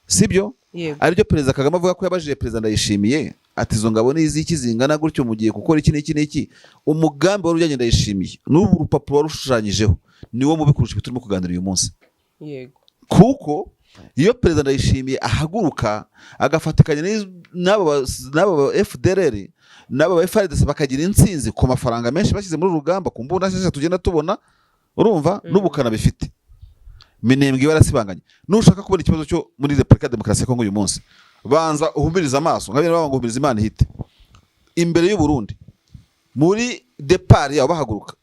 sibyo aribyo Perezida Kagame avuga ko yabajije Perezida Ndayishimiye ati izo ngabo n'iziki zingana gutyo mugiye gukora iki n'iki umugambi wari ujyanye Ndayishimiye n'ubu urupapuro warushushanyije niwo mubi kurusha turimo kuganira uyu munsi yego kuko iyo Perezida Ndayishimiye ahaguruka agafatikanya n'aba FDLR n'aba FARDC bakagira intsinzi ku mafaranga menshi bashyize muri rugamba ku mbunda nshya tugenda tubona urumva n'ubukana bifite Minembwe barasibanganye nushaka kubona ikibazo cyo muri Republika Demokarasi ya Kongo uyu munsi banza uhumiriza amaso nkabira bahumiriza Imana ihite imbere y'u Burundi muri depart yabo bahaguruka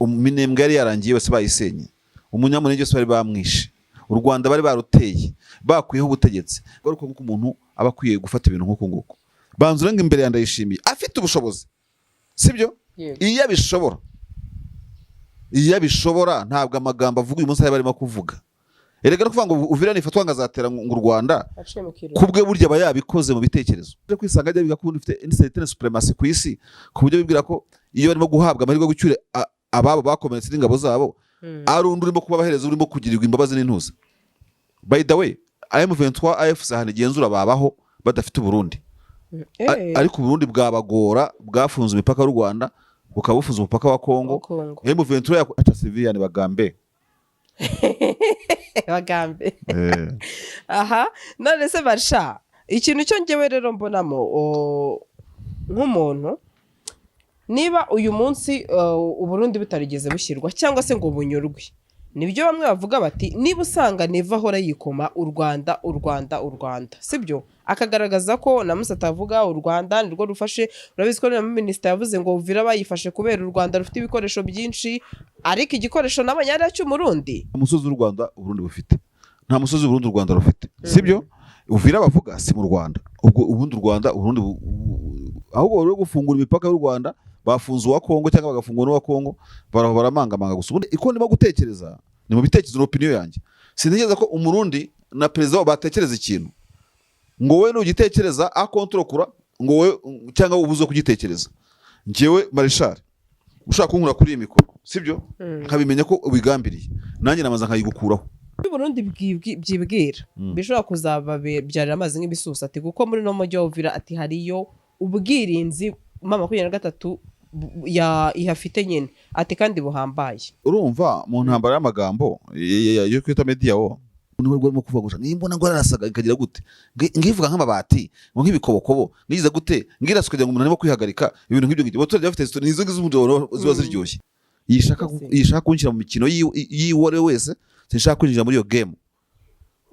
Minembwe yari yarangiye bose bayisenye umunyamunenge wese bari bamwishe u Rwanda bari baruteye bakwiyeho ubutegetsi garuko nk'uko umuntu aba akwiye gufata ibintu nk'uko nguko banzura ngo imbere ya Ndayishimiye afite ubushobozi sibyo iyo bishobora ntabwo amagambo avuga uyu munsi ari barimo kuvuga erega no kuvuga ngo Uvira nifatwa ngazatera ngo Rwanda kubwe burya aba yabikoze mu bitekerezo cyo kwisanga ajya biga kundi ufite une supremacy ku isi ku buryo bibwira ko iyo barimo guhabwa amahirwe gucyure ababo bakomeretse n'ingabo zabo arundi urimo kuba bahereza urimo kugirirwa imbabazi n'intuza by the way M23 AFC hane genzura babaho badafite Burundi ariko Burundi bwabagora bwafunze imipaka y'u Rwanda bukabufunza umupaka wa Kongo M23 yaca civilian bagambe aha none se barsha ikintu cyo ngewe rero mbonamo nk'umuntu niba uyu munsi Uburundi butarigeze bushyirwa cyangwa se ngo bunyurwe nibyo bamwe bavuga bati niba usanga neva hora yikoma u Rwanda sibyo akagaragaza ko na Musa atavuga u Rwanda nirwo rufashe urabizi ko na minister yavuze ngo Uvira bayifashe kubera u Rwanda rufite ibikoresho byinshi ariko igikoresho n'abanyari cy'umurundi umusozi w'u Rwanda Uburundi bufite nta musozi w'u Rwanda rufite sibyo Uvira bavuga si mu Rwanda ubwo ubundi u Rwanda Uburundi ahubwo bari gufungura imipaka y'u Rwanda bafunze uwa Kongo cyangwa bagafungura n'uwa Kongo baramangamanga gusa ubundi iko ndimo gutekereza ni mu bitekerezo n'opinion yanjye sinigeze ko umurundi na president batekereza ikintu ngo we n'ugitekereza akontrokura ngo we cyangwa ubuzo kugitekereza njewe Marshal ushaka kunkura kuri imikoro sibyo nkabimenya ko ubigambiriye nanjye namaza nkayigukuraho Burundi byibwira bishobora kuzaba byarira amazi nk'ibisusa ati kuko muri no mujyi wa Uvira ati hariyo ubwirinzi mama 23 ihafite nyene ati kandi buhambaye urumva mu ntambara y'amagambo yo kwita media wo n'ubwo barimo kuvuga nimbona ngo arasaga ikagira gute ngivuga nk'amabati ngo nk'ibikobokobo ngize gute ngiraswe kugira ngo umuntu arimo kwihagarika ibintu nk'ibyo ngibyo baturage bafite story nizo ngiz'umudoro ziba ziryoshye yishaka kunshira mu mikino yiwore wese sinshaka kwinjira muri iyo game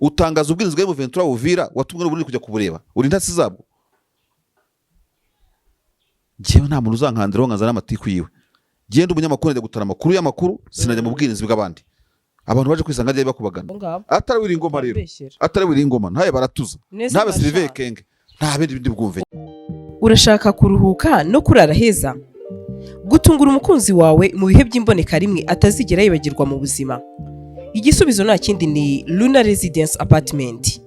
utangaza ubwirinzi bwa M23 Uvira watumwe n'Uburundi kujya kubureba uri ntasi zabwo Jewe nta muntu uzankandira nkaza n'amatiku yiwe genda umunyamakuru ndetse gutara amakuru y'amakuru sinajya mu bwirinzi bw'abandi abantu baje kwisanga agiye bakubagana atari wiri ingoma rero atari wiri ingoma ntaye baratuza ntabe Sylvain Kenge nta bindi bwumve urashaka kuruhuka no kurara heza gutungura umukunzi wawe mu bihe by'imboneka rimwe atazigera yibagirwa mu buzima igisubizo nta kindi ni Luna Residence Apartment.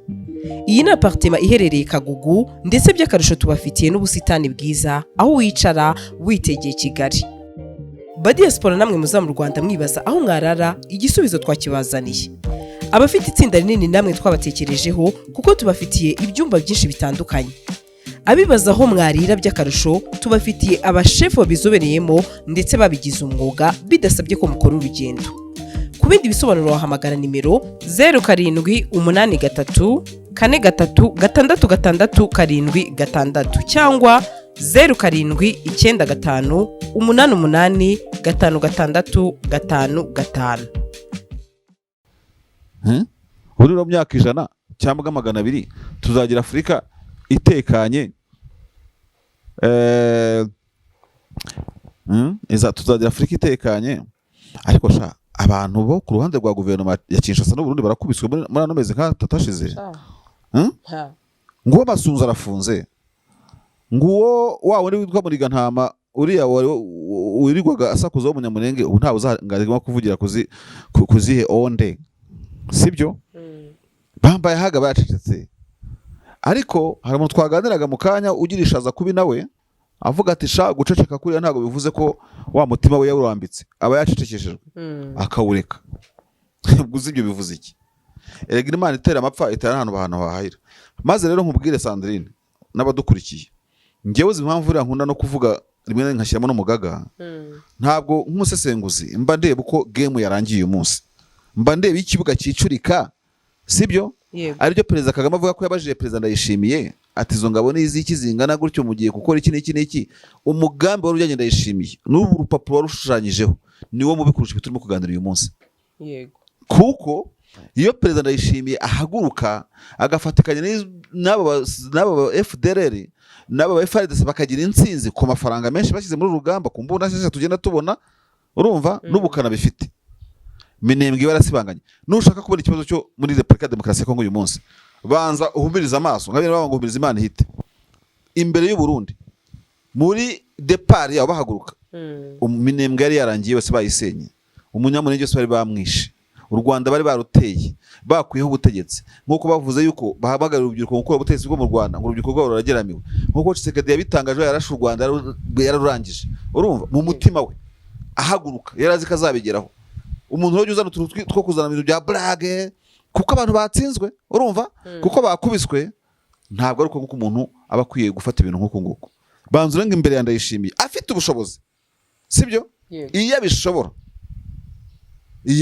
Iyi ni apartment iherereye Kagugu ndetse by'akarusho tubafitiye n'ubusitani bwiza aho wicara witegeye Kigali. Badiaspora namwe muza mu Rwanda mwibaza aho mwarara igisubizo twakibazaniye. Abafite itsinda rinini namwe twabatekerejeho kuko tubafitiye ibyumba byinshi bitandukanye. Abibaza aho mwarira by'akarusho tubafitiye abashefu babizobereyemo ndetse babigize umwuga bidasabye ko mukora urugendo. Ku bindi bisobanuro wahamagara nimero 0783 4366 cyangwa 0795 88 5655. Uri mu myaka 100 cyangwa 200 tuzagira Afrika itekanye tuzagira Afrika itekanye ariko sha abantu bo ku ruhande rwa guverinoma ya Kinshasa n'Uburundi barakubiswe muri ano mezi katashize ngo basunza arafunze nguwo wawe ni witwa Murigantama uriya wirirwaga asakuza wo munyamurenge ubu ntawe uzangarigwa kuvugira kuzihe onde sibyo bambaye haga bacecetse ariko hari umuntu twaganiraga mu kanya ugirishaza kubi nawe avuga ati sha guceceka kuriya ntago bivuze ko wa mutima we yawurambitse aba yacecekeshejwe akawureka guzi ibyo bivuze iki erega Imana itera amapfa itera ahantu hahahira. Maze rero nkubwire Sandrine n'abadukurikiye, njyewe uzi impamvu uriya nkunda no kuvuga rimwe nkashyiramo n'umugaga, ntabwo nk'umusesenguzi mba ndeba uko game yarangiye uyu munsi, mba ndeba ikibuga cyicurika, sibyo? Aribyo Perezida Kagame avuga ko yabajije Perezida Ndayishimiye ati izo ngabo n'iziki zingana gutyo mugiye gukora iki n'iki n'iki. Umugambi wari ujyanye Ndayishimiye n'ubu urupapuro warushushanyije niwo mubi kurusha turimo kuganira uyu munsi. Yego. Kuko iyo Perezida Ndayishimiye ahaguruka agafatikanya n'aba FDLR n'aba FARDC bakagira intsinzi ku mafaranga menshi bashyize muri rugamba ku mbunda nshya tugenda tubona, urumva n'ubukana bifite. Minembwe barasibanganye. Nushaka kubona ikibazo cyo muri Republika Demokarasi ya Kongo uyu munsi, banza uhumiriza amaso nkabira baba ngo uhumiriza Imana ihite. Imbere y'u Burundi muri depart yabo bahaguruka, Minembwe yari yarangiye bose bayisenye, umunyamunenge wese bari bamwishe, u Rwanda bari baruteye bakuyeho ubutegetsi, nkuko bavuze yuko bahamagarira urubyiruko gukora ubutegetsi bwo mu Rwanda ngo urubyiruko rwabo rurageramiwe, nkuko Tshisekedi yabitangaje yarashe u Rwanda yararurangije. Urumva mu mutima we ahaguruka yarazi kazabigeraho. Umuntu rero uzana utuntu two kuzana ibintu bya blague kuko abantu batsinzwe, urumva kuko bakubiswe, ntabwo ari uko umuntu aba akwiye gufata ibintu nk'uko nguko. Banzura ngo imbere ya Ndayishimiye afite ubushobozi, sibyo? Iyo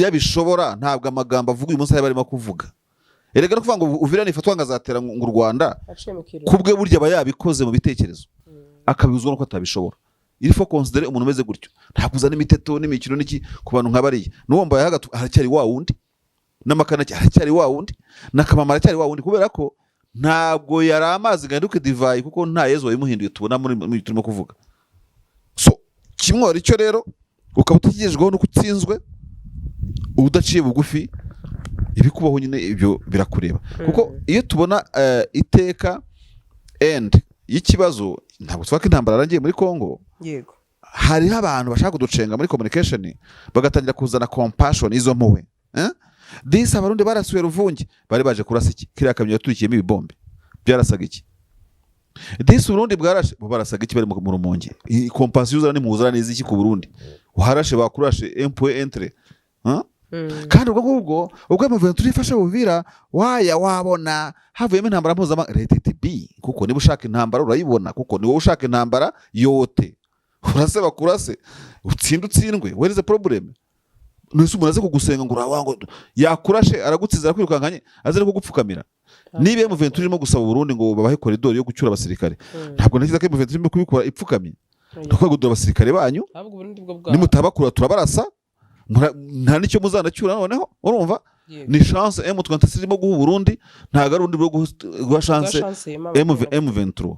abishobora ntabwo amagambo avuga uyu munsi ari barimo kuvuga. Erega no kuvuga ngo Uvira nifatwa ngazatera ngo u Rwanda kubwe burya aba yabikoze mu bitekerezo akabizwa nuko atabishobora. Il faut considérer umuntu umeze gutyo, ntabwo uzana imiteto n'imikino n'iki ku bantu nk'abariya. N'uwomba yahagatu haracyari wa wundi, n'amakana haracyari wa wundi, n'akamama haracyari wa wundi, kubera ko ntabwo yari amazi ganduke divayi kuko nta Yezu wayimuhinduye tubona muri turimo kuvuga. So kimwe ari cyo rero ukaba utakigejweho no kutsinzwe udaciye bugufi, ibikubaho nyine ibyo birakureba. Kuko iyo tubona iteka end y'ikibazo, ntabwo twaka intambara yarangiye muri Kongo. Yego. Hariho abantu bashaka kuducenga muri communication bagatangira kuzana compassion izo mpuwe. Disi abarundi barasuye Ruvungi bari baje kurasa iki? Kiriya kamyo yaturikiyemo ibibombe byarasaga iki? Disi Burundi bwarashe bo barasaga iki bari mu Rumonge? Compassion uzana n'imuzana n'iziki ku Burundi? Uharashe bakurashe empoe entre. Kandi ubwo M23 turifasha Uvira waya wabona havuyemo intambara mpuzamahanga RTTB, kuko niba ushaka intambara urayibona, kuko ni wowe ushaka intambara yote. Urase bakurase utsindwe, where is the problem? Nusu munaze kugusenga ngo urawango yakurashe aragutsiza kwirukankanye azere kugupfukamira. Niba M23 irimo gusaba Burundi ngo babahe koridoro yo gucyura abasirikare, ntabwo nakiza ko M23 irimo kubikora ipfukamye. Ndakwa gudura abasirikare banyu nimutabakura turabarasa, nta nicyo muzanacyura noneho, urumva? Ni chance M23 irimo guha Burundi, ntago ari undi bwo guha chance M23.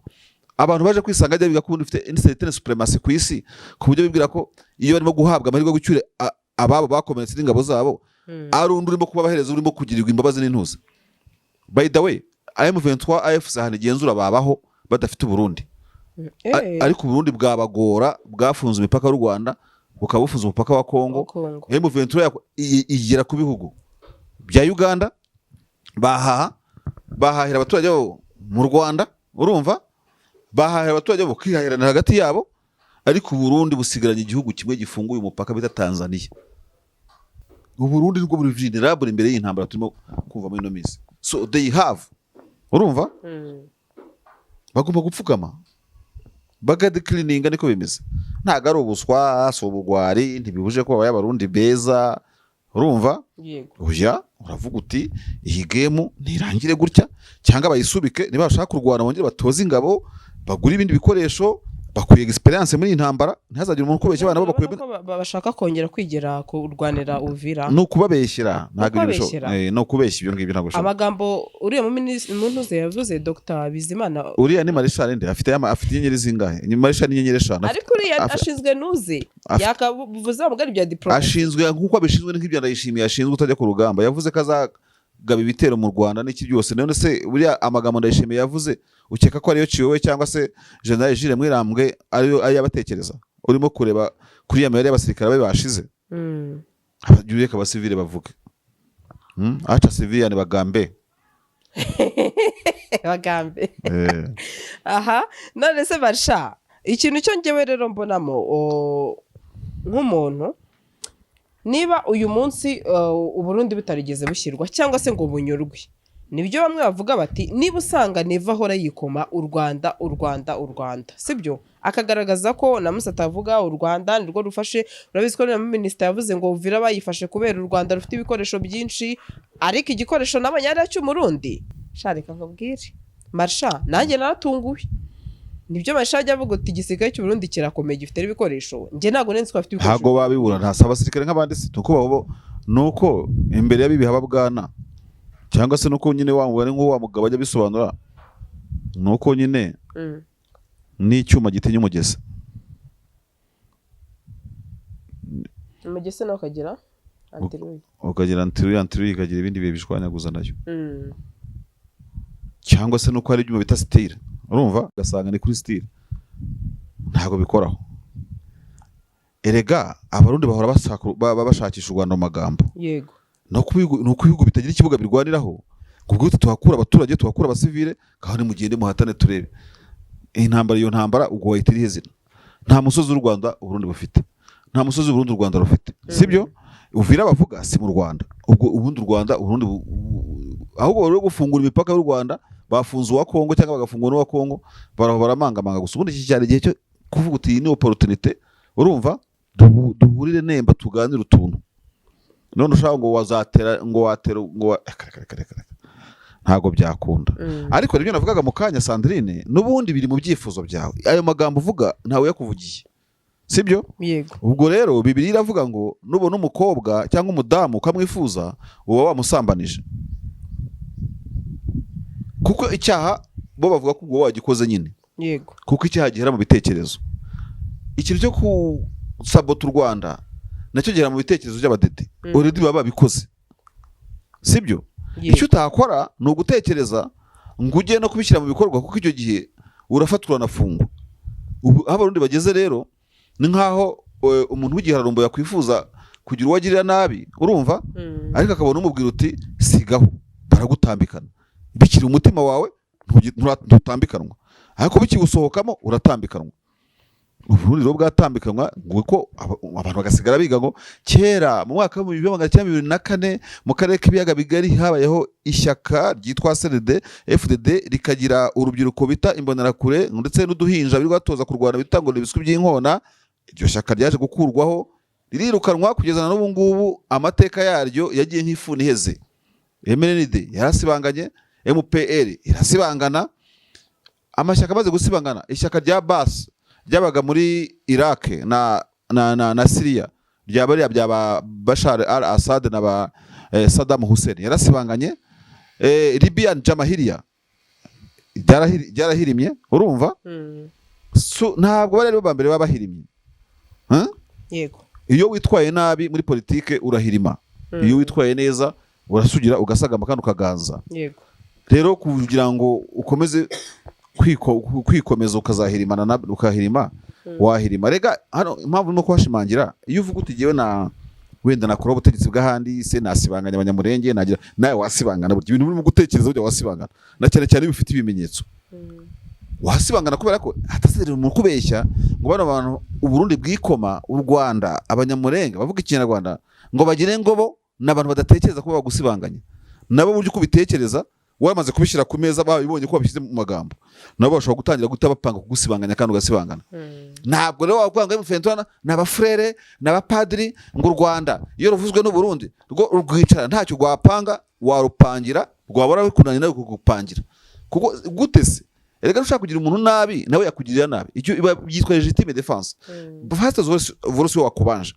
Abantu baje kwisanga ajya biga ko ufite une supremacy ku isi, ku buryo bibwira ko iyo barimo guhabwa amahirwe yo gucyura ababo bakomeretse n'ingabo zabo, ari undi urimo kubabahereza, urimo kugirirwa imbabazi n'intuza. By the way, M23 AFC hano igenzura babaho badafite Burundi. Ariko Burundi bwabagora, bwafunze imipaka y'u Rwanda, bukabufunza umupaka wa Kongo. M23 igera ku bihugu bya Uganda, bahahira abaturage bo mu Rwanda, urumva? Bahahira abaturage bo kwihahirana hagati yabo, ariko Burundi busigaranye igihugu kimwe gifunguye umupaka bita Tanzania. Burundi rwo buri vulnerable imbere y'intambara turimo kumva muri no minsi. So they have, urumva? Bagomba gupfukama bagade cleaning niko bimeze. Ntago ari ubuswa, so ubugwari, ntibihuje ko abarundi beza, urumva? Yego. Oya, uravuga uti iyi game ntirangire gutya cyangwa bayisubike, niba bashaka kurwana bongere batoza ingabo, bagura ibindi bikoresho, bakuye experience muri intambara, ntazagira umuntu kubeshya abana bakuye bashaka kongera kwigera kurwanira Uvira. No kubabeshyira, ntago ibisho no kubeshya ibyo ngibyo ntago. Amagambo uriya mu ntuze yavuze Dr. Bizimana, uriya ni Marshal nde afite inyenyeri zingahe? Ni Marshal inyenyeri 5. Ariko uriya ashinzwe nuze yakavuze amugari bya diplomate, ashinzwe nkuko abishinzwe n'ibyo Ndayishimiye ashinzwe utajya ku rugamba. Yavuze ko azagaba ibitero mu Rwanda n'iki byose. None se uriya amagambo Ndayishimiye yavuze ukeka ko ariyo ciwe cyangwa se General Jules Mwirambwe ariyo yabatekereza? Urimo kureba kuri ya mayeri y'abasirikare babe bashize. Abajuriye ka basivile bavuga. Acha civilian bagambe. Bagambe. Aha, none se Barsha, ikintu cyo ngewe rero mbonamo nk'umuntu niba uyu munsi Uburundi butarigeze bushyirwa cyangwa se ngo bunyurwe, nibyo bamwe bavuga bati niba usanga Neva ahora yikoma u Rwanda sibyo, akagaragaza ko na Musa atavuga u Rwanda nirwo rufashe. Urabizi ko na minisita yavuze ngo Uvira bayifashe kubera u Rwanda rufite ibikoresho byinshi, ariko igikoresho n'abanyarwanda cy'umurundi shareka nkubwire Marsha, nanjye naratunguwe. Nibyo Marsha ajya avuga uti igisirikare cy'u Burundi kirakomeye gifite ibikoresho, njye ntago nenzi ko bafite ibikoresho. Ntago babibura, nta abasirikare nk'abandi se, nuko imbere y'abibi haba bwana, cyangwa se nuko nyine wa mugabo nk'uwo mugabo ajya bisobanura, nuko nyine n'icyuma gitinya umugezi. Umugezi nawe ukagira antiruyi ikagira ibindi bihe bishwanyaguza nayo. Cyangwa se nuko hari ibyuma bita style, urumva ugasanga ni kuri style, ntago bikoraho. Erega abarundi bahora bashakisha u Rwanda mu magambo, yego, no kubihugu bitagira ikibuga birwaniraho, kubwo tuhakura abaturage, tuhakura abasivile, kandi mugende muhatane turebe intambara. Iyo ntambara ubwo wayitiri hezina. Nta musozi w'u Rwanda Uburundi bufite, nta musozi w'Uburundi u Rwanda rufite, sibyo? Uvira bavuga si mu Rwanda, ubwo ubundi u Rwanda Uburundi ahubwo bari gufungura imipaka y'u Rwanda, bafunze uwa Kongo cyangwa bagafungura n'uwa Kongo, baramangamanga gusa. Ubundi iki cyari igihe cyo kuvuga uti ni opportunity, urumva, duhurire nemba tuganire utuntu. None ushaka ngo watera ntago byakunda. Ariko nibyo navugaga mu kanya Sandrine, n'ubundi biri mu byifuzo byawe. Ayo magambo uvuga ntawe yakuvugiye, sibyo? Yego. Ubwo rero Bibiliya iravuga ngo nubona umukobwa cyangwa umudamu ukamwifuza, uba wamusambanije. Kuko icyaha bo bavuga ko ubwo wagikoze nyine. Yego. Kuko icyaha gihera mu bitekerezo. Ikintu cyo kusabota u Rwanda nacyo gihera mu bitekerezo by'abadede. Already baba babikoze, sibyo? Icyo utakora ni ugutekereza ngo ujye no kubishyira mu bikorwa, kuko icyo gihe urafatwa nafungwa. Ubu abarundi bageze rero ni nkaho umuntu w'igihararumbo yakwifuza kugira uwo agirira nabi, urumva, ariko akabona umubwira uti sigaho, baragutambikana. Bikiri umutima wawe ntutambikanwa, ariko bikigusohokamo uratambikanwa. Uburundi rero bwatambikanwa nguko abantu bagasigara biga ngo kera mu mwaka wa 1924 mu karere k'ibiyaga bigari habayeho ishyaka ryitwa CNDD FDD, rikagira urubyiruko bita imbonerakure ndetse n'uduhinja biri batoza kurwana bitangwa n'ibiswi by'inkona. Iryo shyaka ryaje gukurwaho, ririrukanwa kugeza na n'ubu ngubu. Amateka yaryo yagiye nk'ifuni iheze. MND yarasibanganye, MPR irasibangana, amashyaka amaze gusibangana. Ishyaka rya Bas ryabaga muri Iraq na Syria, ryabariya bya Bashar al-Assad na Saddam Hussein yarasibanganye. Libyan Jamahiriya ryarahirimye, urumva. Ntabwo bari ba mbere babahirimye. Yego. Iyo witwaye nabi muri politike urahirima, iyo witwaye neza urasugira ugasagamba kandi ukaganza. Yego. Rero kugira ngo ukomeze kwikomeza ukazahirimana ukahirima, wahirima. Rega hano impamvu no kwashimangira, iyo uvuga uti giwe na wenda nakora ubutegetsi bw'ahandi se nasibanganya abanyamurenge, nagira nawe wasibangana. Buryo ibintu urimo gutekereza ujya wasibangana, na cyane cyane bifite ibimenyetso. Wasibangana kubera ko hatazerera umuntu kubeshya ngo bano bantu Uburundi bwikoma u Rwanda, abanyamurenge bavuga ikinyarwanda ngo bagire ngobo n'abantu badatekereza ko bagusibanganya. Nabo buryo kubitekereza wamaze kubishyira ku meza, babibonye ko babishyize mu magambo, nabo bashobora gutangira gutabapanga kugusibanganya kandi ugasibangana. Ntabwo rero wakwanga M23 n'abafrere n'abapadiri ngo u Rwanda iyo ruvuzwe n'u Burundi rwo rwicara ntacyo rwapanga, warupangira, rwabora bikunanye nawe kugupangira. Kuko gutese erega ushaka kugira umuntu nabi nawe yakugirira nabi, icyo byitwa legitime defense. First voice wakubanje.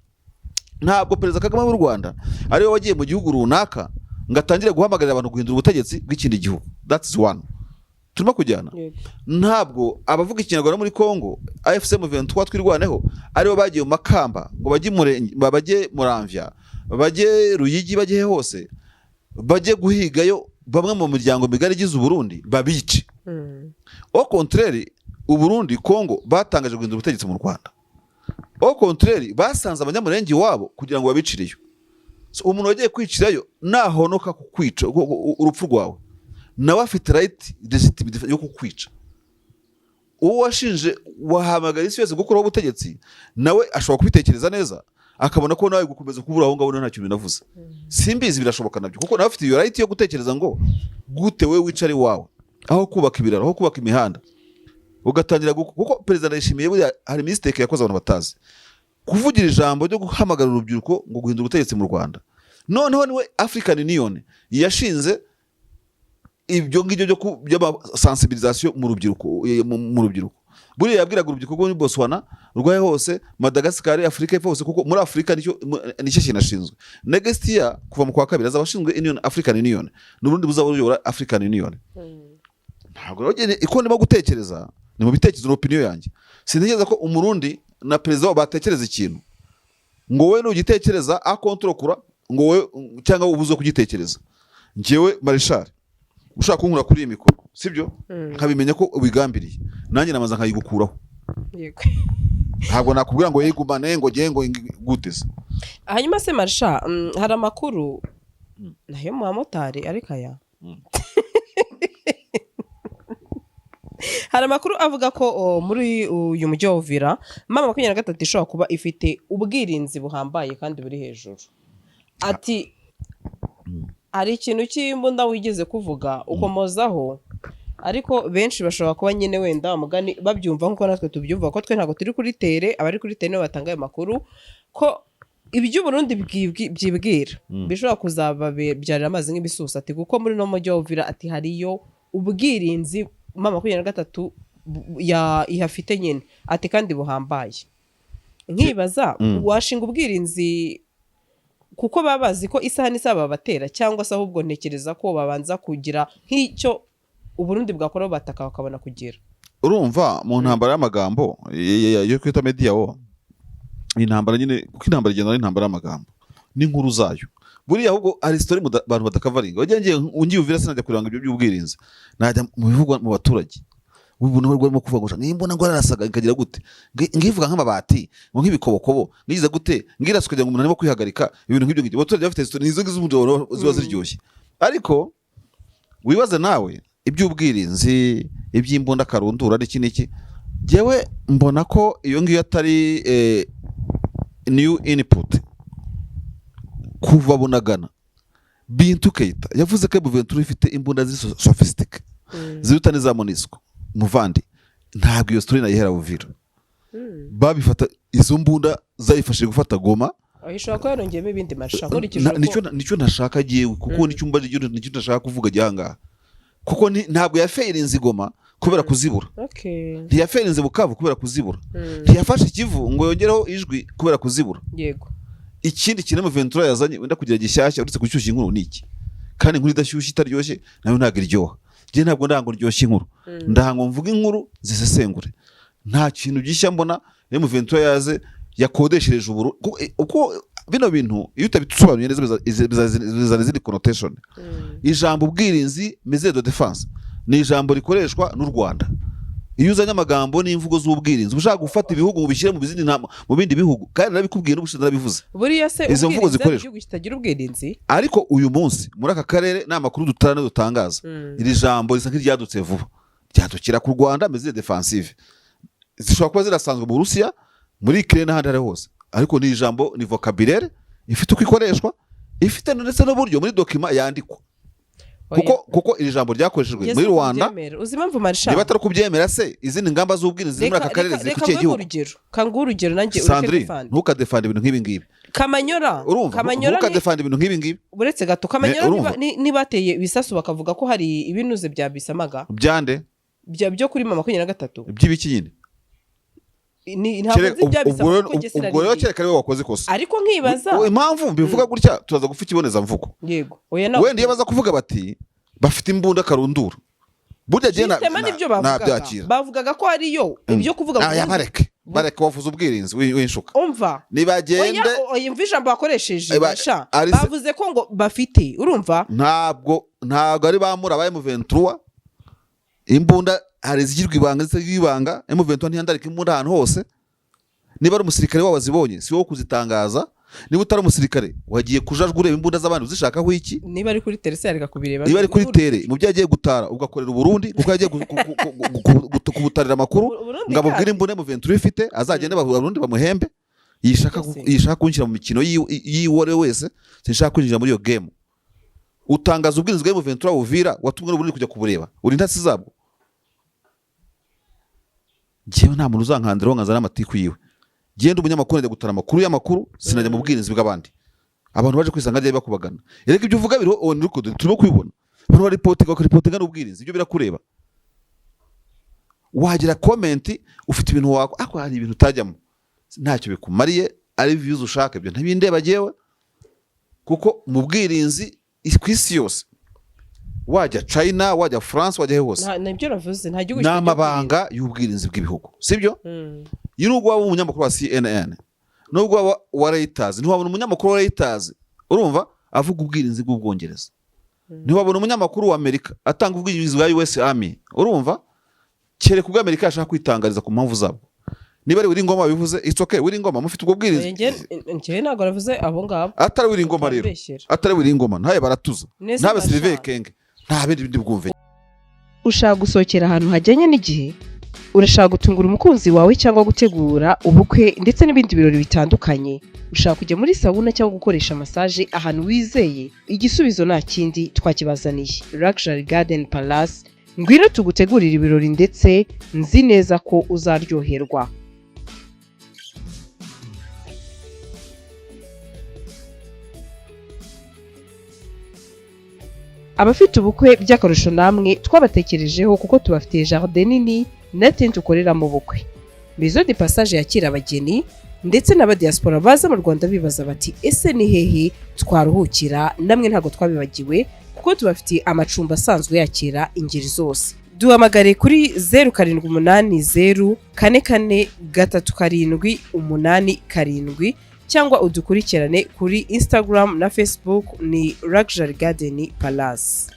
Ntabwo Perezida Kagame w'u Rwanda ariwe wagiye mu gihugu runaka ngatangira guhamagarira abantu guhindura ubutegetsi bw'ikindi gihugu. That's one. Turimo kujyana. Ntabwo abavuga ikinyarwanda muri Kongo AFC M23 twirwaneho aribo bagiye mu Makamba ngo bajye Muramvya, bajye Ruyigi, bajye hose, bajye guhigayo bamwe mu miryango migari igize Uburundi babice. Au contraire, Uburundi Kongo batangaje guhindura ubutegetsi mu Rwanda. Au contraire, basanze abanyamurenge wabo kugira ngo babicireyo. Umuntu wagiye kwicirayo nahonoka kukwica urupfu rwawe, nawe afite right legitime yo kukwica. Uwo washinje wahamagara isi yose gukora ubutegetsi, nawe ashobora kubitekereza neza akabona ko nawe gukomeza kubura aho ngaho nta kintu binavuze. Simbizi birashoboka nabyo kuko nawe afite iyo right yo gutekereza ngo gute we wicare wawe aho kubaka ibiraro aho kubaka imihanda ugatangira kuko perezida Ndayishimiye buriya hari mistake yakoze abantu batazi kuvugira ijambo ryo guhamagara urubyiruko ngo guhindura ubutegetsi mu Rwanda. Noneho niwe African Union yashinze ibyo ngibyo byo sensibilisation mu rubyiruko buriya yabwiraga urubyiruko rwo muri Botswana rwaye hose Madagascar Afrika y'Epfo hose kuko muri Afrika nicyo kinashinzwe. Next year kuva mu kwa kabiri azabashinzwe African Union n'urundi buzabuyobora African Union. Ntabwo rogene iko ndimo gutekereza ni mu bitekerezo n'opinion yanjye. Sintekereza ko umurundi na perezida batekereza ikintu ngo we n'ugitekereza akontrokura ngo we cyangwa ubuze kugitekereza. Njewe Marshal ushaka kunkura kuri iyi mikoro sibyo nkabimenya ko ubigambiriye nanjye namaza nkayigukuraho. Yego. Ntabwo nakubwira ngo yigumane ngo gengo guteze. Hanyuma se Marsha hari amakuru nayo mu bamotari ariko aya hari amakuru avuga ko muri uyu mujyi wa Uvira mama 23 ishobora kuba ifite ubwirinzi buhambaye kandi buri hejuru. Ati hari ikintu cy'imbunda wigeze kuvuga ukomozaho ariko benshi bashobora kuba nyine wenda umugani babyumva nkuko natwe tubyumva ko twe ntago turi kuri tere abari kuri tere batanga ayo makuru ko ibyo Burundi byibwira bishobora kuzaba byarira amazi nk'ibisusa. Ati kuko muri no mujyi wa Uvira ati hariyo ubwirinzi mama 23 ihafite nyine ati kandi buhambaye. Nkibaza washinga ubwirinzi kuko babazi ko isaha n'isaba batera cyangwa se ahubwo ntekereza ko babanza kugira nk'icyo Uburundi bwakora bataka bakabona kugira. Urumva mu ntambara y'amagambo yo kwita media wo intambara nyine kuko intambara igenda ari intambara y'amagambo n'inkuru zayo. Buriya ahubwo ari story mu bantu badakavaringa wagiye ungiye Uvira sinajya kuranga ibyo by'ubwirinzi najya mu bivuga mu baturage ubuntu barimo kuvuga ngo nimbona ngo arasaga ikagira gute ngivuga nk'amabati ngo nk'ibikobokobo nigize gute ngiraswe kugira ngo umuntu arimo kwihagarika ibintu nk'ibyo ngibyo abaturage bafite story nizo ngiz'umundo ziba ziryoshye. Ariko wibaze nawe iby'ubwirinzi iby'imbunda karundura n'iki jewe mbona ko iyo ngiyo atari new input kuva Bunagana Bintu Keita yavuze ko Buventura ifite imbunda ziri sophistic ziruta neza Monisco muvandi ntabwo iyo story nayihera Uvira babifata izo mbunda zayifashije gufata Goma ahishobora ko yarongeyemo ibindi mashaka nicyo nashaka giye kuko nicyo mbaje nicyo ndashaka kuvuga gihanga kuko ntabwo yafeirinze Goma kubera kuzibura. Ntiyafeirinze Bukavu kubera kuzibura. Ntiyafashe Kivu ngo yongereho ijwi kubera kuzibura. Yego. Ikindi kintu Ventura yazanye wenda kugira gishyashya uretse gushyushya inkuru niki kandi inkuru idashyushye itaryoshye nayo ntabwo iryoha. Je ntabwo ndango ryoshye inkuru ndahango mvuga inkuru zisesengure nta kintu gishya mbona Ventura yaze yakodeshereje uburu uko bino bintu iyo utabitusobanuye neza bizana izindi connotation. Ijambo ubwirinzi mesure de défense ni ijambo rikoreshwa n'u Rwanda. Iyo uzanye amagambo n'imvugo z'ubwirinzi ushaka gufata ibihugu mu bishyire mu bindi bihugu kandi nabikubwiye n'ubushinze nabivuze. Buriya se ubwirinzi kitagira ubwirinzi ariko uyu munsi muri aka karere n'amakuru dutangaza iri jambo risa nk'iryadutse vuba ryadukira ku Rwanda mesure défensive zishobora kuba zirasanzwe mu Burusiya muri Ukraine n'ahandi hari hose ariko ni ijambo ni vocabulaire ifite uko ikoreshwa ifite ndetse n'uburyo muri document yandikwa kuko iri jambo ryakoreshejwe muri Rwanda uzimamvu Marsha niba atari kubyemera se izindi ngamba z'ubwirinzi muri aka karere ziri ku kihe gihugu kangu urugero nanjye ureke ntukadefanda ibintu nk'ibi ngibi Kamanyora ntukadefanda ibintu nk'ibi ngibi uretse gato Kamanyora nibateye ibisasu bakavuga ko hari ibinuze bya Bisamaga byande byo kuri mama 23 by'ibiki nyine ubwo rero kereka ariwe wakoze ikosa ariko nkibaza impamvu mbivuga gutya turaza gupfa ikiboneza mvugo yego wenda iyo baza kuvuga bati bafite imbunda karundura burya je bavugaga ko ariyo ibyo kuvuga bareke wavuze ubwirinzi w'inshuka umva nibagende oyimva ijambo bakoresheje basha bavuze ko ngo bafite urumva ntabwo ari bamura abaye mu 23 imbunda hari zigirwa ibanga z'ibanga M23 ntiyandarika imbunda ahantu hose. Niba ari umusirikare wabazibonye si wowe kuzitangaza niba utari umusirikare wagiye kujajwa ureba imbunda z'abantu uzishakaho iki niba ari kuri tere yareka kubireba niba ari kuri tere mu byagiye gutara ugakorera Burundi kuko yagiye kubutarira amakuru ngabubwira imbunda M23 ifite azagende Burundi bamuhembe yishaka kunshyira mu mikino yiwore wese, sinshaka kwinjira muri iyo game. Utangaza ubwiriza bwa Ventura Uvira watumwe n'ubundi kujya kubureba, uri ntasi zabwo. Jewe nta muntu uzankandiraho nkazana amatiku yiwe. Genda umunyamakuru njya gutara amakuru y'amakuru, sinajya mu bwiriza bw'abandi. Abantu baje kwisanga rye bakubagana. Erega ibyo uvuga biro on record turimo kwibona. Abantu bari reportinga n'ubwiriza, ibyo birakureba. Wagira comment ufite ibintu wako hari ibintu utajyamo. Ntacyo bikumariye, ari views ushaka ibyo ntabindeba jewe. Kuko mu bwirinzi kwisi yose wajya China, wajya France, wajya hose nabyo ravuze nta gihugu n'amabanga y'ubwirinzi bw'ibihugu, sibyo? Y'urugo waba umunyamakuru wa CNN, nubwo waba wa Reuters, ntiwabona umunyamakuru wa Reuters urumva avuga ubwirinzi bw'Ubwongereza. Ntiwabona umunyamakuru wa Amerika atanga ubwirinzi bwa US Army, urumva? Kere kubwa Amerika yashaka kwitangariza ku mpamvu zabo. Niba ari Wiringoma bivuze it's okay, Wiringoma mufite ubwo bwirinzi. Njye ntago ravuze abo ngabo. Atari Wiringoma rero. Atari Wiringoma ntaye baratuza. Ntabe Sylvain Kenge. Nta bindi bwumve. Ushaka gusohokera ahantu hajyanye n'igihe, urashaka gutungura umukunzi wawe cyangwa gutegura ubukwe ndetse n'ibindi birori bitandukanye, ushaka kujya muri sauna cyangwa gukoresha massage ahantu wizeye, igisubizo nta kindi twakibazaniye. Luxury Garden Palace, ngwino tugutegurira ibirori ndetse nzi neza ko uzaryoherwa. Abafite ubukwe by'akarusho namwe twabatekerejeho kuko tubafitiye jardin nini na tent ukoreramo ubukwe. Maison de Passage yakira abageni ndetse n'abadiaspora baza mu Rwanda bibaza bati ese ni hehe twaruhukira, namwe ntago twabibagiwe kuko tubafitiye amacumbi asanzwe yakira ingeri zose. Duhamagare kuri 0780443787 cyangwa udukurikirane kuri Instagram na Facebook ni Luxury Garden Palace.